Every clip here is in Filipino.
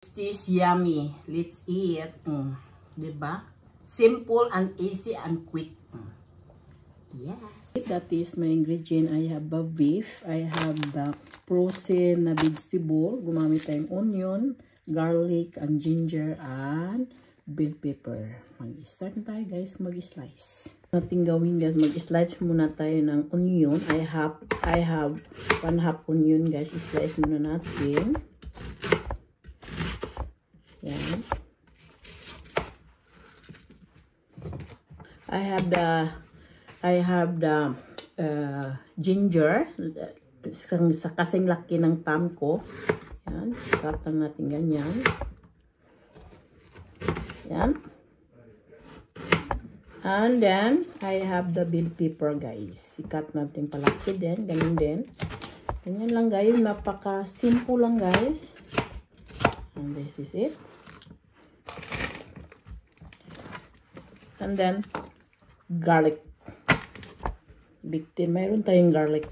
This yummy. Let's eat. Diba? Simple and easy and quick. Yes. That is my ingredient. I have a beef. I have the frozen na vegetable. Gumamit tayong onion, garlic, and ginger, and bell pepper. Mag-start na tayo guys, mag-slice. Natin gawin guys, mag-slice muna tayo ng onion. I have 1/2 onion guys. I-slice muna natin. Yan. I have the ginger. Sa kasing laki ng thumb ko. Yan. Cut lang natin ganyan. Yan. And then, I have the bell pepper guys. I-cut natin palaki din. Ganyan din. Ganyan lang guys. Napaka-simple lang guys. And this is it. And then, garlic. Mayroon tayong garlic.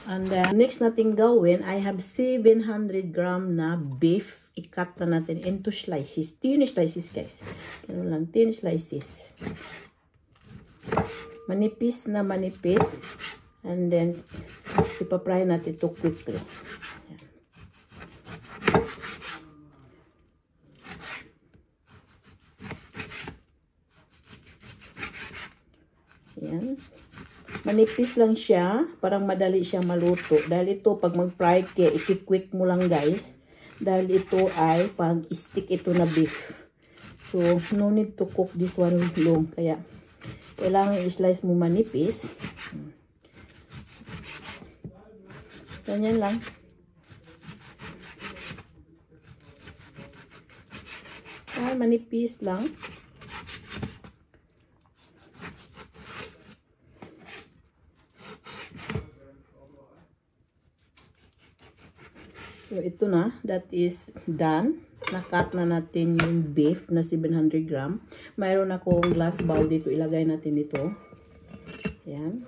And then, next natin gawin, I have 700 gram na beef. I-cut na natin into slices. Thin slices, guys. Ganun lang, thin slices. Manipis na manipis. And then, ipapry natin ito quickly. Yan. Manipis lang siya. Parang madali siyang maluto. Dahil ito, pag mag-fry kaya, i-quick mo lang guys. Dahil ito ay pag-stick ito na beef. So, no need to cook this one long. Kaya, kailangan i-slice mo manipis. Ganyan lang. Ay, manipis lang. So, ito na. That is done. Nakat na natin yung beef na 700 gram. Mayroon akong glass bowl dito. Ilagay natin dito. Ayan.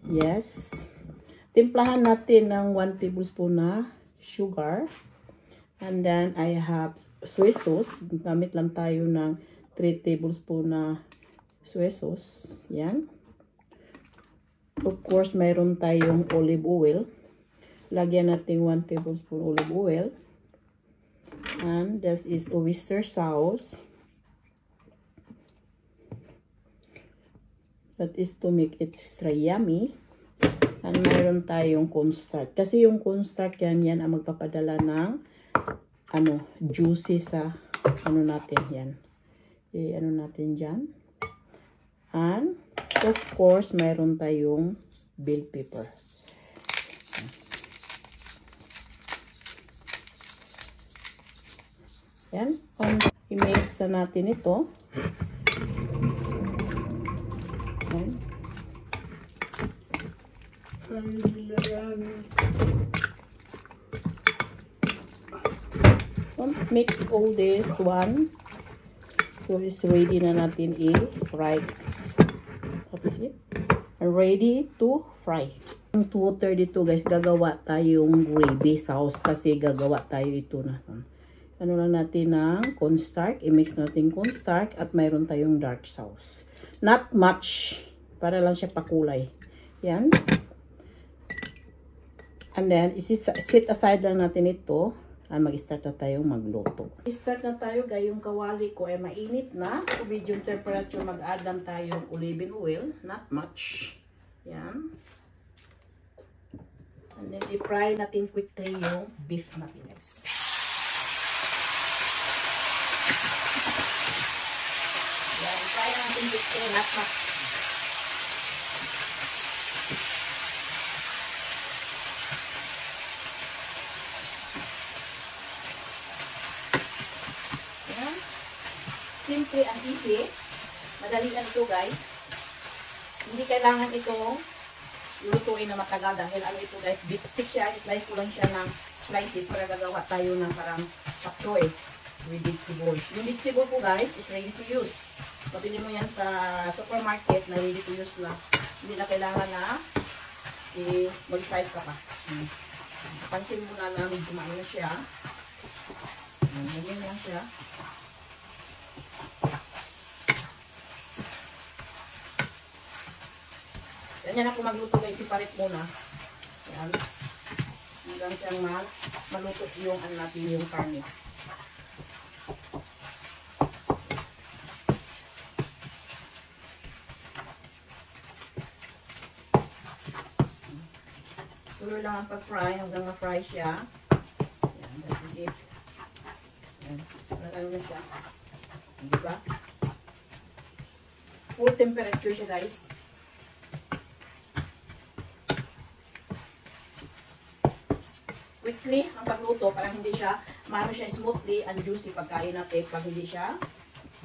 Yes. Timplahan natin ng 1 tablespoon na sugar. And then, I have soy sauce. Gamit lang tayo ng 3 tablespoon na soy sauce. Ayan. Of course, mayroon tayong olive oil. Lagyan natin 1 tablespoon olive oil. And this is oyster sauce. That is to make it extra yummy. And mayroon tayong cornstarch. Kasi yung cornstarch yan ang magpapadala ng juicy sa natin yan. Natin dyan. And of course, mayroon tayong bell pepper. Yan. I-mix na natin ito. Yan. Mix all this one. So, it's ready na natin i-fry. That is it. Ready to fry. Yung water dito guys, gagawa tayong gravy sauce kasi gagawa tayo ito na. Lang natin ng cornstarch. I-mix natin cornstarch at mayroon tayong dark sauce. Not much. Para lang siya pakulay. Yan. And then, set aside lang natin ito. At mag-start na tayong magluto. Start na tayo guys. Yung kawali ko ay mainit na. So, medium temperature. Mag-add lang tayong olive oil. Not much. Yan. And then, i-fry natin quickly yung beef natin guys. Yan. I-fry natin quickly. Not much. Simple and easy. Madali lang ito guys. Hindi kailangan itong lutuin na matagal dahil ano ito guys, beef stick siya. Slice ko lang siya ng slices para gagawa tayo ng parang chop choy with vegetables. Yung vegetable ko guys is ready to use. Pabili mo yan sa supermarket na ready to use lang. Hindi na kailangan na mag-slice ka pa. Pansin mo na namin kumain na siya. Ganyan lang siya. Ganyan ako magluto guys, iparit muna. Yan. Hanggang siyang maluto yung ano natin yung karne. Tuloy lang ang pag-fry hanggang ma-fry siya. Yan, that is it. Yan, ano na siya. Diba? Full temperature siya guys. Quickly ang pagluto para hindi siya maano siya smoothly and juicy pagkain natin pag hindi siya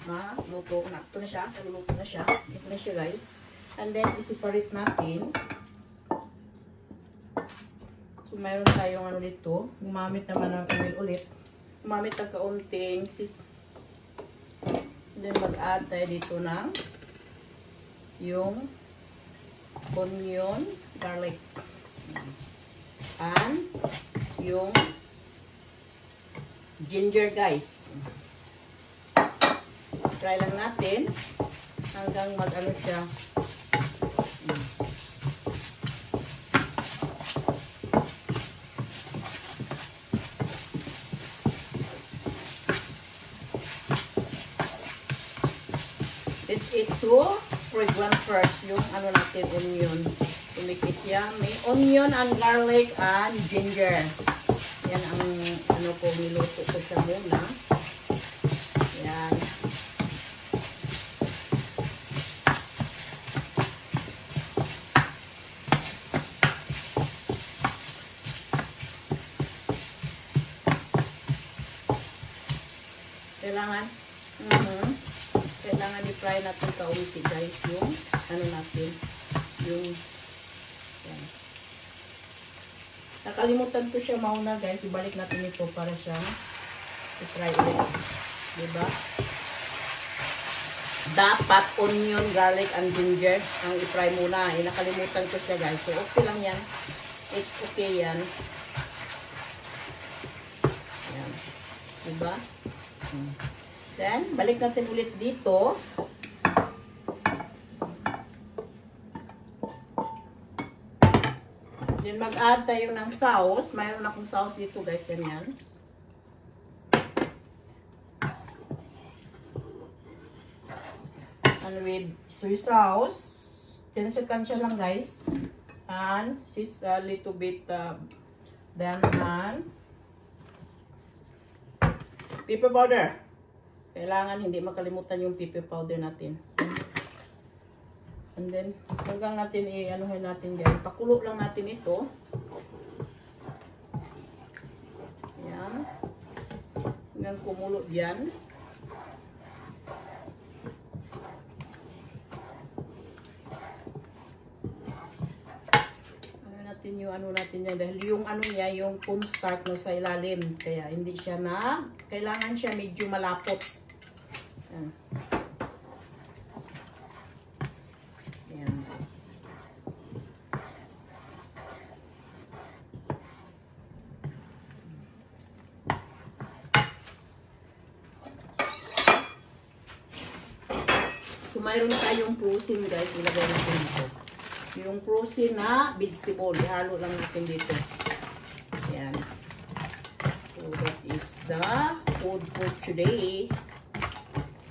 maluto na. Ito na siya, naluluto na siya. Ito na siya guys. And then i-separate natin. So mayroon tayong ano dito. Gumamit naman ng oil ulit. Gumamit ng kaunting and then mag-add tayo dito ng yung onion, garlic. And yung ginger guys. Try lang natin hanggang mag-ano siya. Let's eat to fragrant first yung ano natin, onion. To make it yummy. Onion and garlic and ginger. Yan ang ano ko, niluto ko siya muna. Yan. Kailangan i-fry natin kaunti guys yung ano natin, yung yan. Nakalimutan ko siya mauna guys, ibalik natin ito para siyang i-fry ulit, diba? Dapat onion, garlic and ginger ang i-fry muna. Nakalimutan ko siya guys, so okay lang yan, it's okay yan. Yan, diba? Then, balik natin ulit dito. Then, mag-add tayo ng sauce. Mayroon akong sauce dito guys, ganyan. And with soy sauce. Tinasikansya lang guys. And, sis a little bit then, and pepper powder. Kailangan hindi makalimutan yung pepper powder natin. And then, hanggang natin i-anuhin natin yan. Pakulo lang natin ito. Yan. Hanggang kumulo yan. Ano natin yung ano natin yan. Dahil yung ano niya, yung cornstarch na sa ilalim. Kaya hindi siya kailangan siya medyo malapot. Yan. Yan. So, mayroon tayong frozen guys. Ilagay natin dito. Yung frozen na vegetable. Ihalo lang natin dito. Yan. So, that is the food for today.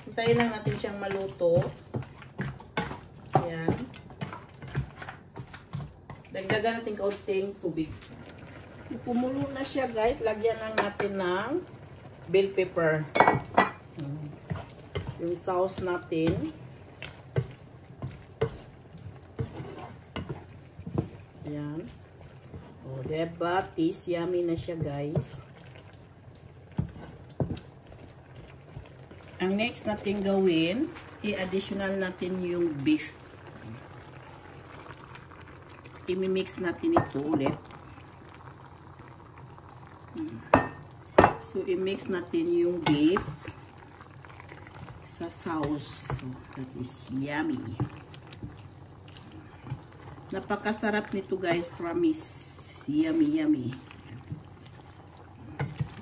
Hintayin lang natin siyang maluto. Ayan. Dagdagan natin kaunting tubig. Kumulo na siya guys. Lagyan lang natin ng bell pepper. Yung sauce natin. Ayan. O, diba? Taste yummy na siya guys. Ang next natin gawin, i-additional natin yung beef. I-mix natin ito ulit. So, i-mix natin yung beef sa sauce. So, that is yummy. Napakasarap nito guys, promise. Yummy, yummy.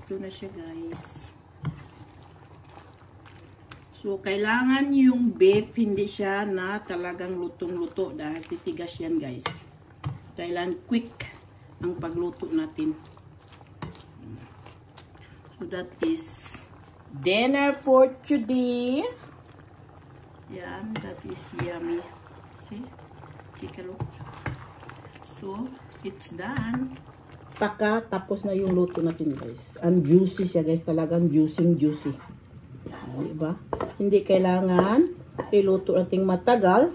Ito na siya, guys. So, kailangan yung beef, hindi siya na talagang lutong-luto dahil titigas yan, guys. Kailangan quick ang pagluto natin. So, that is dinner for today. Yan, that is yummy. See? Take a look. So, it's done. Tapos na yung luto natin, guys. Ang juicy siya, guys. Talagang juicy. Diba? Hindi kailangan iluto nating matagal.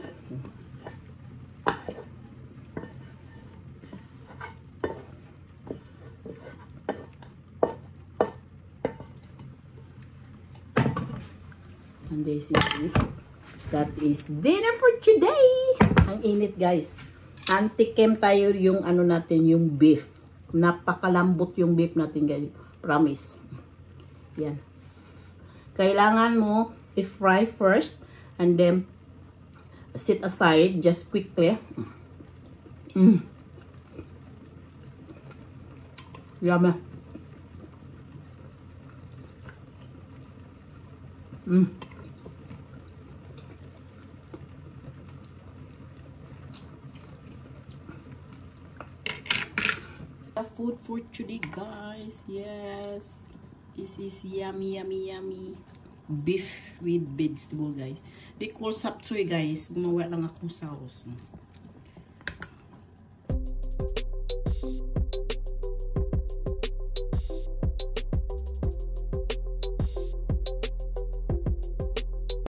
And this is it. That is dinner for today. Ang init, guys. Antikem tayo yung ano natin, yung beef. Napakalambot yung beef natin, guys. Promise. Yan. Kailangan mo i-fry first and then set aside just quickly. Yummy. The food for today, guys. Yes. This is yummy beef with vegetable, guys. They call sapsoy, guys. Gumawa lang akong sauce.